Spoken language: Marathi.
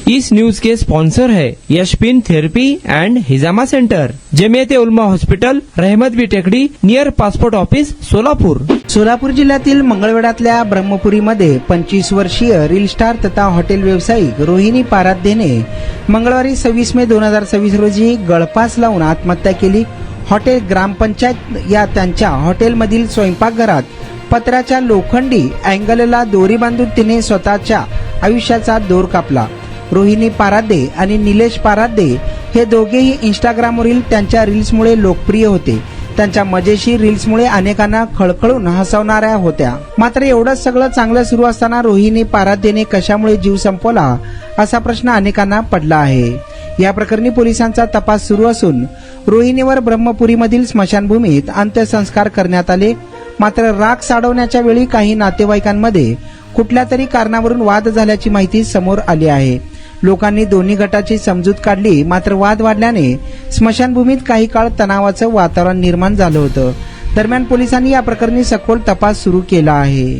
इस न्यूज के स्पॉन्सर है यशपिन थेरेपी एंड हिजामा सेंटर, जमियत उलमा हॉस्पिटल, रहमत बी टेकडी, near passport office, Solapur. Solapur जिल्ह्यातील मंगळवेढ्यातल्या ब्रह्मपुरीमध्ये 25 वर्षीय रील स्टार तथा हॉटेल व्यावसायिक रोहिणी पाराध्यने मंगळवारी 26 मे 2026 रोजी गळफास लावून आत्महत्या केली। हॉटेल ग्रामपंचायत या त्यांच्या हॉटेलमधील स्वयंपाकघरात पत्र्याच्या लोखंडी अँगलला दोरी बांधून तिने स्वतःच्या आयुष्याचा दोर कापला। रोहिणी पाराध्ये आणि निलेश पाराध्ये हे दोघेही इंस्टाग्रामवरील त्यांच्या रील्समुळे लोकप्रिय होते। त्यांच्या मजेशीर रील्समुळे अनेकांना खळखळून हसवणाऱ्या होत्या। मात्र एवढंच सगळं चांगलं सुरू असताना रोहिणी पाराध्यने कशामुळे जीव संपवला असा प्रश्न अनेकांना पडला आहे। या प्रकरणी पोलिसांचा तपास सुरू असून रोहिणीवर ब्रह्मपुरीमधील स्मशानभूमीत अंत्यसंस्कार करण्यात आले। मात्र राग साडवण्याच्या वेळी काही नातेवाईकांमध्ये कुठल्या तरी कारणावरून वाद झाल्याची माहिती समोर आली आहे। लोकांनी दोन्ही गटाची समजूत काढली, मात्र वाद वाढल्याने स्मशानभूमीत काही काळ तणावाचं वातावरण निर्माण झालं होतं। दरम्यान पोलिसांनी या प्रकरणी सखोल तपास सुरू केला आहे।